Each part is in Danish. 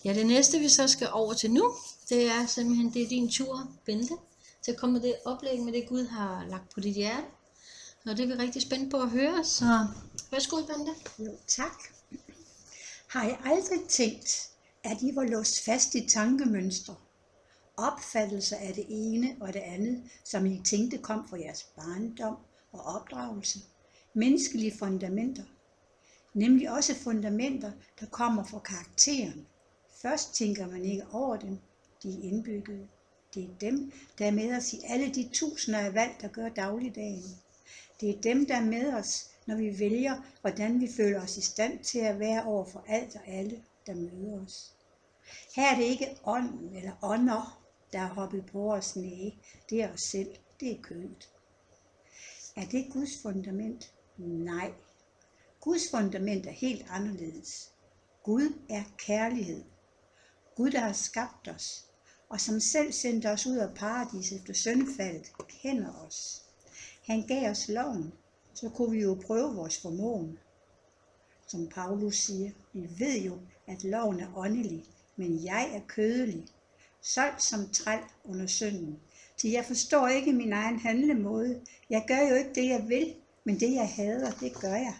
Ja, det næste vi så skal over til nu, det er simpelthen, det er din tur, Bente, til at komme med det oplæg med det Gud har lagt på dit hjerte. Og det er vi rigtig spændt på at høre, så værsgo, Bente. Jo, tak. Har I aldrig tænkt, at I var låst fast i tankemønstre, opfattelser af det ene og det andet, som I tænkte kom fra jeres barndom og opdragelse, menneskelige fundamenter, nemlig også fundamenter, der kommer fra karakteren. Først tænker man ikke over dem, de er indbyggede. Det er dem, der er med os i alle de tusinder af valg, der gør dagligdagen. Det er dem, der er med os, når vi vælger, hvordan vi føler os i stand til at være over for alt og alle, der møder os. Her er det ikke ånden eller ånder, der er hoppet på os. Nej, det er os selv. Det er kødet. Er det Guds fundament? Nej. Guds fundament er helt anderledes. Gud er kærlighed. Gud, der har skabt os, og som selv sendte os ud af paradis efter syndefaldet, kender os. Han gav os loven, så kunne vi jo prøve vores formåen. Som Paulus siger, vi ved jo, at loven er åndelig, men jeg er kødelig, solgt som træl under synden. Så jeg forstår ikke min egen handlemåde. Jeg gør jo ikke det, jeg vil, men det, jeg hader, det gør jeg.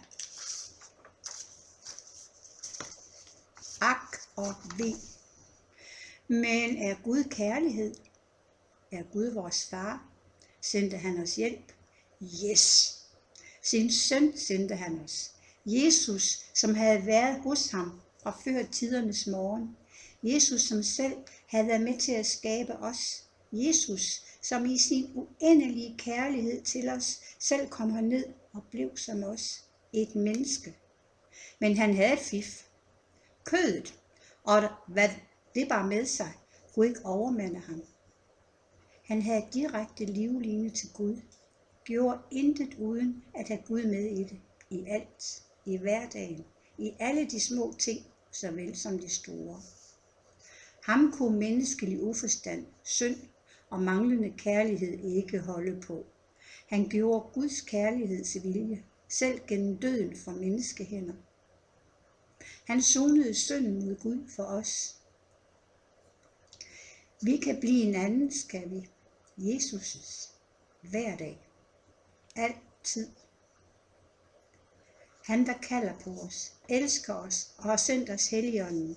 Ak og ve. Men er Gud kærlighed? Er Gud vores far? Sendte han os hjælp? Yes! Sin søn sendte han os. Jesus, som havde været hos ham fra før tidernes morgen. Jesus, som selv havde været med til at skabe os. Jesus, som i sin uendelige kærlighed til os selv kom herned og blev som os. Et menneske. Men han havde fif. Kødet. Og hvad det bar med sig, kunne ikke overmande ham. Han havde direkte livline til Gud. Gjorde intet uden at have Gud med i det. I alt. I hverdagen. I alle de små ting, såvel som de store. Ham kunne menneskelig uforstand, synd og manglende kærlighed ikke holde på. Han gjorde Guds kærligheds vilje, selv gennem døden for menneskehænder. Han sonede synden mod Gud for os. Vi kan blive en anden, skal vi. Jesus' hver dag. Altid. Han, der kalder på os, elsker os og har sendt os Helligånden.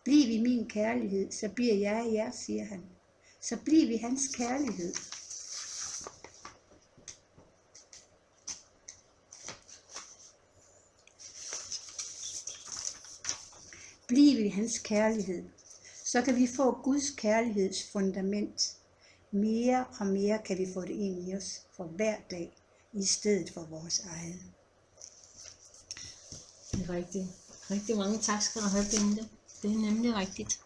Bliv i min kærlighed, så bliver jeg i jer, siger han. Så bliv i hans kærlighed. Bliv i hans kærlighed, så kan vi få Guds kærligheds fundament. Mere og mere kan vi få det ind i os for hver dag, i stedet for vores eget. Det er rigtigt. Rigtig mange tak skal du have, Bente. Det er nemlig rigtigt.